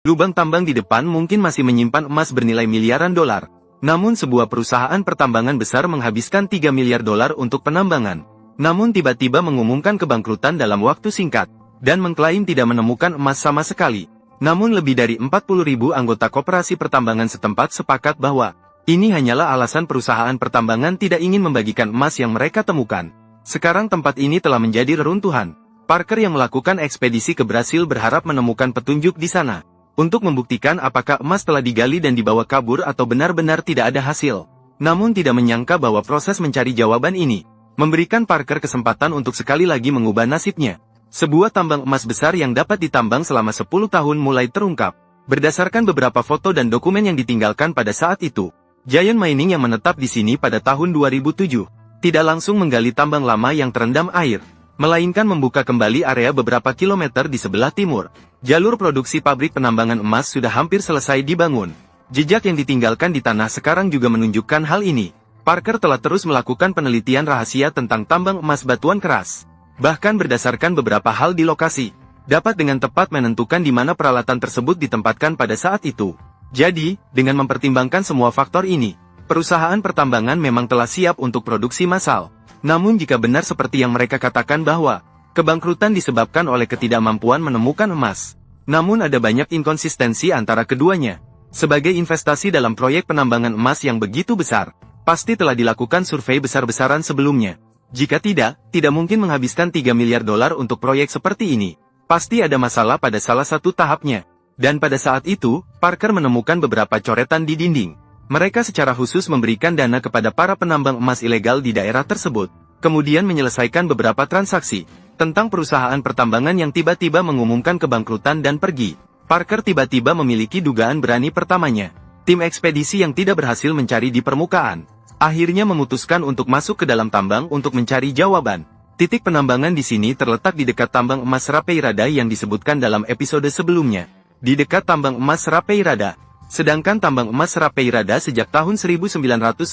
Lubang tambang di depan mungkin masih menyimpan emas bernilai miliaran dolar. Namun sebuah perusahaan pertambangan besar menghabiskan 3 miliar dolar untuk penambangan. Namun tiba-tiba mengumumkan kebangkrutan dalam waktu singkat, dan mengklaim tidak menemukan emas sama sekali. Namun lebih dari 40.000 anggota koperasi pertambangan setempat sepakat bahwa ini hanyalah alasan perusahaan pertambangan tidak ingin membagikan emas yang mereka temukan. Sekarang tempat ini telah menjadi reruntuhan. Parker yang melakukan ekspedisi ke Brasil berharap menemukan petunjuk di sana, untuk membuktikan apakah emas telah digali dan dibawa kabur atau benar-benar tidak ada hasil. Namun tidak menyangka bahwa proses mencari jawaban ini memberikan Parker kesempatan untuk sekali lagi mengubah nasibnya. Sebuah tambang emas besar yang dapat ditambang selama 10 tahun mulai terungkap. Berdasarkan beberapa foto dan dokumen yang ditinggalkan pada saat itu, Giant Mining yang menetap di sini pada tahun 2007, tidak langsung menggali tambang lama yang terendam air, melainkan membuka kembali area beberapa kilometer di sebelah timur. Jalur produksi pabrik penambangan emas sudah hampir selesai dibangun. Jejak yang ditinggalkan di tanah sekarang juga menunjukkan hal ini. Parker telah terus melakukan penelitian rahasia tentang tambang emas batuan keras. Bahkan berdasarkan beberapa hal di lokasi, dapat dengan tepat menentukan di mana peralatan tersebut ditempatkan pada saat itu. Jadi, dengan mempertimbangkan semua faktor ini, perusahaan pertambangan memang telah siap untuk produksi massal. Namun jika benar seperti yang mereka katakan bahwa kebangkrutan disebabkan oleh ketidakmampuan menemukan emas, namun ada banyak inkonsistensi antara keduanya. Sebagai investasi dalam proyek penambangan emas yang begitu besar, pasti telah dilakukan survei besar-besaran sebelumnya. Jika tidak mungkin menghabiskan 3 miliar dolar untuk proyek seperti ini. Pasti ada masalah pada salah satu tahapnya. Dan pada saat itu, Parker menemukan beberapa coretan di dinding. Mereka secara khusus memberikan dana kepada para penambang emas ilegal di daerah tersebut, kemudian menyelesaikan beberapa transaksi tentang perusahaan pertambangan yang tiba-tiba mengumumkan kebangkrutan dan pergi. Parker tiba-tiba memiliki dugaan berani pertamanya. Tim ekspedisi yang tidak berhasil mencari di permukaan, akhirnya memutuskan untuk masuk ke dalam tambang untuk mencari jawaban. Titik penambangan di sini terletak di dekat tambang emas Rapeirada yang disebutkan dalam episode sebelumnya. Di dekat tambang emas Rapeirada. Sedangkan tambang emas Rapeirada sejak tahun 1992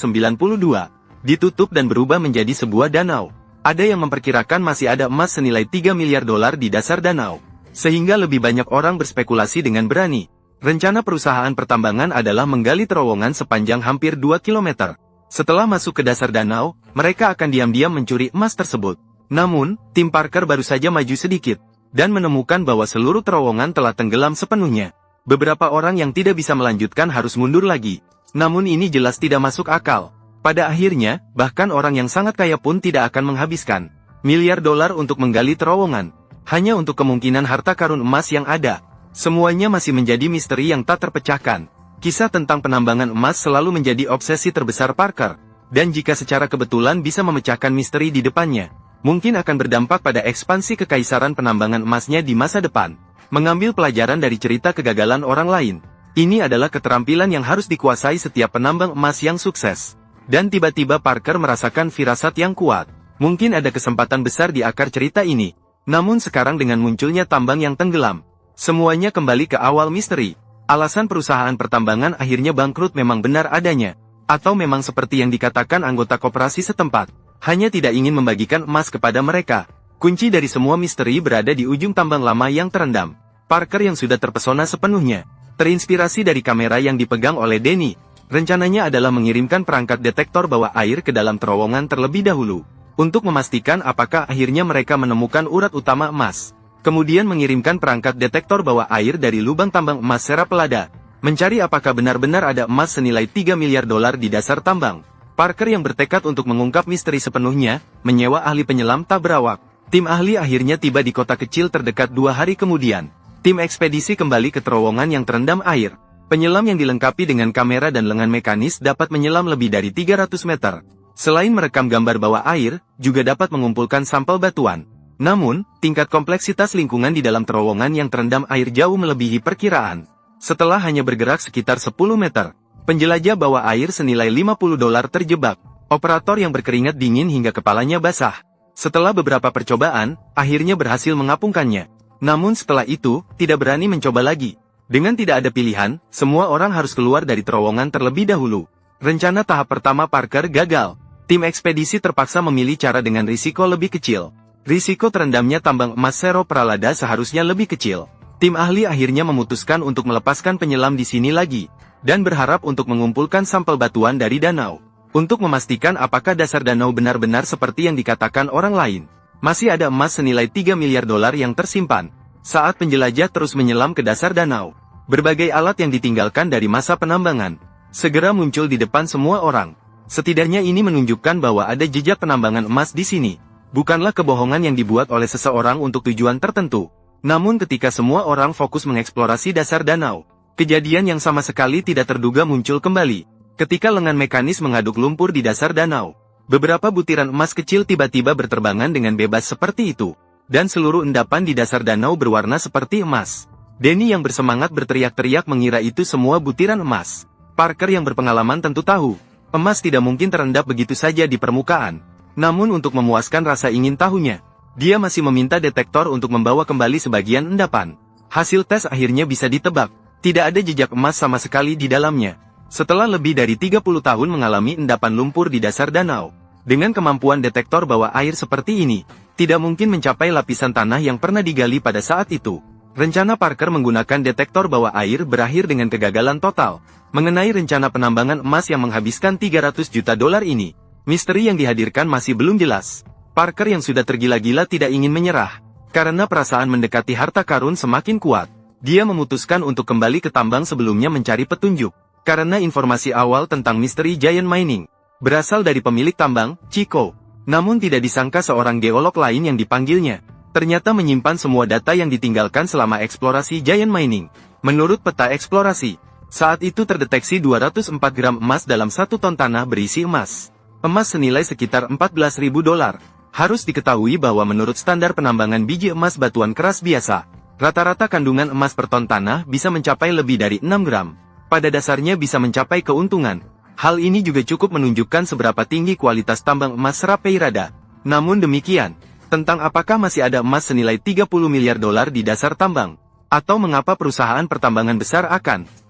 ditutup dan berubah menjadi sebuah danau. Ada yang memperkirakan masih ada emas senilai 3 miliar dolar di dasar danau. Sehingga lebih banyak orang berspekulasi dengan berani. Rencana perusahaan pertambangan adalah menggali terowongan sepanjang hampir 2 kilometer. Setelah masuk ke dasar danau, mereka akan diam-diam mencuri emas tersebut. Namun, tim Parker baru saja maju sedikit, dan menemukan bahwa seluruh terowongan telah tenggelam sepenuhnya. Beberapa orang yang tidak bisa melanjutkan harus mundur lagi. Namun ini jelas tidak masuk akal. Pada akhirnya, bahkan orang yang sangat kaya pun tidak akan menghabiskan miliar dolar untuk menggali terowongan, hanya untuk kemungkinan harta karun emas yang ada. Semuanya masih menjadi misteri yang tak terpecahkan. Kisah tentang penambangan emas selalu menjadi obsesi terbesar Parker, dan jika secara kebetulan bisa memecahkan misteri di depannya, mungkin akan berdampak pada ekspansi kekaisaran penambangan emasnya di masa depan. Mengambil pelajaran dari cerita kegagalan orang lain, ini adalah keterampilan yang harus dikuasai setiap penambang emas yang sukses. Dan tiba-tiba Parker merasakan firasat yang kuat. Mungkin ada kesempatan besar di akar cerita ini. Namun sekarang dengan munculnya tambang yang tenggelam, semuanya kembali ke awal misteri. Alasan perusahaan pertambangan akhirnya bangkrut memang benar adanya, atau memang seperti yang dikatakan anggota koperasi setempat, hanya tidak ingin membagikan emas kepada mereka. Kunci dari semua misteri berada di ujung tambang lama yang terendam. Parker yang sudah terpesona sepenuhnya, terinspirasi dari kamera yang dipegang oleh Danny, rencananya adalah mengirimkan perangkat detektor bawah air ke dalam terowongan terlebih dahulu, untuk memastikan apakah akhirnya mereka menemukan urat utama emas. Kemudian mengirimkan perangkat detektor bawah air dari lubang tambang emas Serapelada, mencari apakah benar-benar ada emas senilai 3 miliar dolar di dasar tambang. Parker yang bertekad untuk mengungkap misteri sepenuhnya, menyewa ahli penyelam tak berawak. Tim ahli akhirnya tiba di kota kecil terdekat 2 hari kemudian. Tim ekspedisi kembali ke terowongan yang terendam air. Penyelam yang dilengkapi dengan kamera dan lengan mekanis dapat menyelam lebih dari 300 meter. Selain merekam gambar bawah air, juga dapat mengumpulkan sampel batuan. Namun, tingkat kompleksitas lingkungan di dalam terowongan yang terendam air jauh melebihi perkiraan. Setelah hanya bergerak sekitar 10 meter, penjelajah bawah air senilai 50 dolar terjebak. Operator yang berkeringat dingin hingga kepalanya basah. Setelah beberapa percobaan, akhirnya berhasil mengapungkannya. Namun setelah itu, tidak berani mencoba lagi. Dengan tidak ada pilihan, semua orang harus keluar dari terowongan terlebih dahulu. Rencana tahap pertama Parker gagal. Tim ekspedisi terpaksa memilih cara dengan risiko lebih kecil. Risiko terendamnya tambang emas Serapelada seharusnya lebih kecil. Tim ahli akhirnya memutuskan untuk melepaskan penyelam di sini lagi, dan berharap untuk mengumpulkan sampel batuan dari danau. Untuk memastikan apakah dasar danau benar-benar seperti yang dikatakan orang lain. Masih ada emas senilai 3 miliar dolar yang tersimpan. Saat penjelajah terus menyelam ke dasar danau, berbagai alat yang ditinggalkan dari masa penambangan segera muncul di depan semua orang. Setidaknya ini menunjukkan bahwa ada jejak penambangan emas di sini. Bukanlah kebohongan yang dibuat oleh seseorang untuk tujuan tertentu. Namun ketika semua orang fokus mengeksplorasi dasar danau, kejadian yang sama sekali tidak terduga muncul kembali. Ketika lengan mekanis mengaduk lumpur di dasar danau, beberapa butiran emas kecil tiba-tiba berterbangan dengan bebas seperti itu. Dan seluruh endapan di dasar danau berwarna seperti emas. Danny yang bersemangat berteriak-teriak mengira itu semua butiran emas. Parker yang berpengalaman tentu tahu, emas tidak mungkin terendap begitu saja di permukaan. Namun untuk memuaskan rasa ingin tahunya, dia masih meminta detektor untuk membawa kembali sebagian endapan. Hasil tes akhirnya bisa ditebak, tidak ada jejak emas sama sekali di dalamnya. Setelah lebih dari 30 tahun mengalami endapan lumpur di dasar danau, dengan kemampuan detektor bawah air seperti ini, tidak mungkin mencapai lapisan tanah yang pernah digali pada saat itu. Rencana Parker menggunakan detektor bawah air berakhir dengan kegagalan total. Mengenai rencana penambangan emas yang menghabiskan 300 juta dolar ini, misteri yang dihadirkan masih belum jelas. Parker yang sudah tergila-gila tidak ingin menyerah. Karena perasaan mendekati harta karun semakin kuat, dia memutuskan untuk kembali ke tambang sebelumnya mencari petunjuk. Karena informasi awal tentang misteri Giant Mining berasal dari pemilik tambang, Chico. Namun tidak disangka seorang geolog lain yang dipanggilnya ternyata menyimpan semua data yang ditinggalkan selama eksplorasi Giant Mining. Menurut peta eksplorasi, saat itu terdeteksi 204 gram emas dalam 1 ton tanah berisi emas. Emas senilai sekitar 14.000 dolar. Harus diketahui bahwa menurut standar penambangan biji emas batuan keras biasa, rata-rata kandungan emas per ton tanah bisa mencapai lebih dari 6 gram. Pada dasarnya bisa mencapai keuntungan. Hal ini juga cukup menunjukkan seberapa tinggi kualitas tambang emas Rapeirada. Namun demikian, tentang apakah masih ada emas senilai 30 miliar dolar di dasar tambang, atau mengapa perusahaan pertambangan besar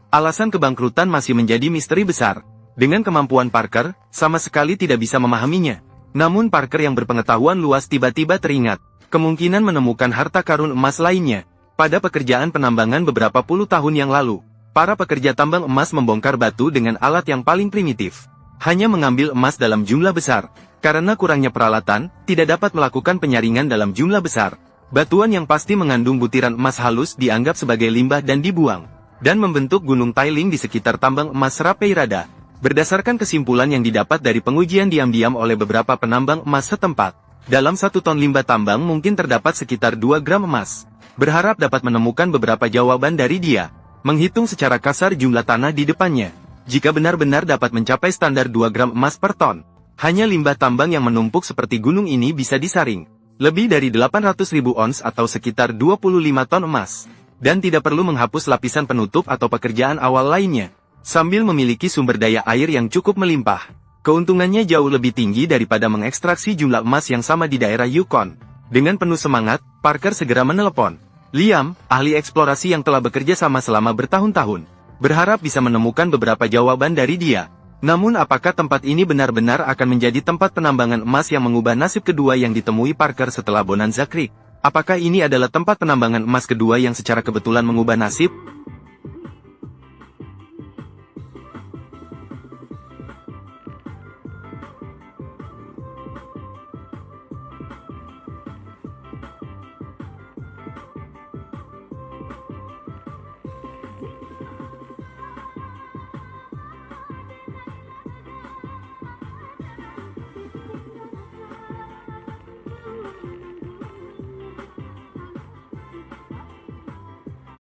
alasan kebangkrutan masih menjadi misteri besar. Dengan kemampuan Parker, sama sekali tidak bisa memahaminya. Namun Parker yang berpengetahuan luas tiba-tiba teringat kemungkinan menemukan harta karun emas lainnya. Pada pekerjaan penambangan beberapa puluh tahun yang lalu, para pekerja tambang emas membongkar batu dengan alat yang paling primitif. Hanya mengambil emas dalam jumlah besar. Karena kurangnya peralatan, tidak dapat melakukan penyaringan dalam jumlah besar. Batuan yang pasti mengandung butiran emas halus dianggap sebagai limbah dan dibuang, dan membentuk gunung tiling di sekitar tambang emas Rapeirada. Berdasarkan kesimpulan yang didapat dari pengujian diam-diam oleh beberapa penambang emas setempat, dalam 1 ton limbah tambang mungkin terdapat sekitar 2 gram emas. Berharap dapat menemukan beberapa jawaban dari dia. Menghitung secara kasar jumlah tanah di depannya. Jika benar-benar dapat mencapai standar 2 gram emas per ton, hanya limbah tambang yang menumpuk seperti gunung ini bisa disaring. Lebih dari 800.000 ons atau sekitar 25 ton emas. Dan tidak perlu menghapus lapisan penutup atau pekerjaan awal lainnya. Sambil memiliki sumber daya air yang cukup melimpah, keuntungannya jauh lebih tinggi daripada mengekstraksi jumlah emas yang sama di daerah Yukon. Dengan penuh semangat, Parker segera menelepon Liam, ahli eksplorasi yang telah bekerja sama selama bertahun-tahun, berharap bisa menemukan beberapa jawaban dari dia. Namun apakah tempat ini benar-benar akan menjadi tempat penambangan emas yang mengubah nasib kedua yang ditemui Parker setelah Bonanza Creek? Apakah ini adalah tempat penambangan emas kedua yang secara kebetulan mengubah nasib?